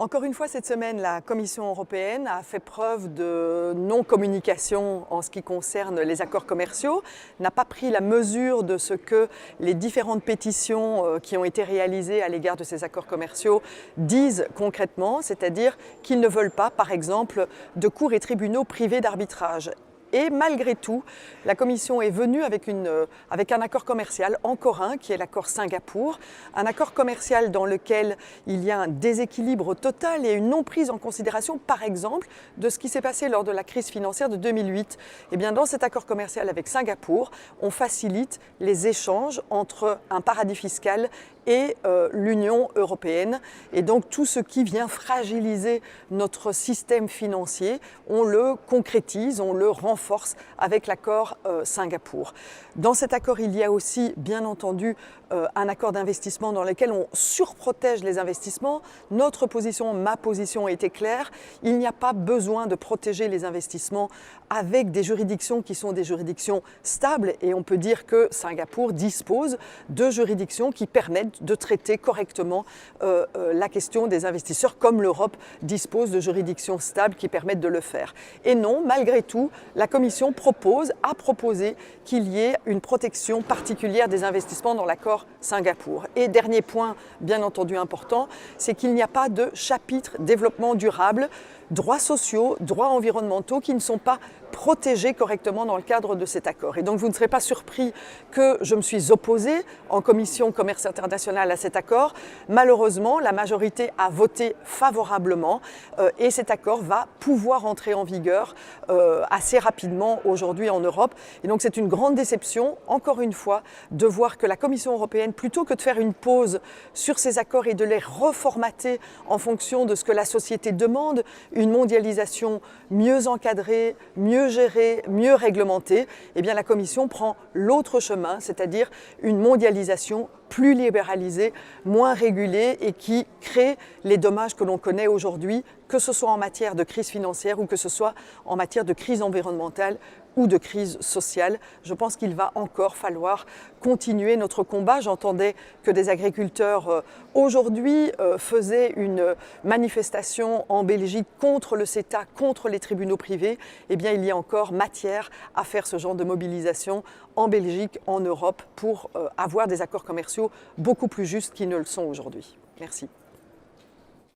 Encore une fois, cette semaine, la Commission européenne a fait preuve de non-communication en ce qui concerne les accords commerciaux, n'a pas pris la mesure de ce que les différentes pétitions qui ont été réalisées à l'égard de ces accords commerciaux disent concrètement, c'est-à-dire qu'ils ne veulent pas, par exemple, de cours et tribunaux privés d'arbitrage. Et malgré tout, la Commission est venue avec un accord commercial, encore un, qui est l'accord Singapour, un accord commercial dans lequel il y a un déséquilibre total et une non-prise en considération, par exemple, de ce qui s'est passé lors de la crise financière de 2008. Eh bien, dans cet accord commercial avec Singapour, on facilite les échanges entre un paradis fiscal et l'Union européenne. Et donc tout ce qui vient fragiliser notre système financier, on le concrétise, on le renforce avec l'accord Singapour. Dans cet accord, il y a aussi, bien entendu, un accord d'investissement dans lequel on surprotège les investissements. Notre position, ma position était claire. Il n'y a pas besoin de protéger les investissements avec des juridictions qui sont des juridictions stables. Et on peut dire que Singapour dispose de juridictions qui permettent de traiter correctement la question des investisseurs, comme l'Europe dispose de juridictions stables qui permettent de le faire. Et non, malgré tout, la Commission a proposé qu'il y ait une protection particulière des investissements dans l'accord Singapour. Et dernier point, bien entendu important, c'est qu'il n'y a pas de chapitre développement durable, droits sociaux, droits environnementaux qui ne sont pas protégés correctement dans le cadre de cet accord. Et donc vous ne serez pas surpris que je me suis opposée en commission commerce international à cet accord. Malheureusement, la majorité a voté favorablement et cet accord va pouvoir entrer en vigueur assez rapidement aujourd'hui en Europe. Et donc c'est une grande déception, encore une fois, de voir que la Commission européenne, plutôt que de faire une pause sur ces accords et de les reformater en fonction de ce que la société demande, une mondialisation mieux encadrée, mieux gérée, mieux réglementée, eh bien la Commission prend l'autre chemin, c'est-à-dire une mondialisation plus libéralisée, moins régulée et qui crée les dommages que l'on connaît aujourd'hui, que ce soit en matière de crise financière ou que ce soit en matière de crise environnementale ou de crise sociale. Je pense qu'il va encore falloir continuer notre combat. J'entendais que des agriculteurs aujourd'hui faisaient une manifestation en Belgique contre le CETA, contre les tribunaux privés. Eh bien, il y a encore matière à faire ce genre de mobilisation en Belgique, en Europe, pour avoir des accords commerciaux beaucoup plus justes qu'ils ne le sont aujourd'hui. Merci.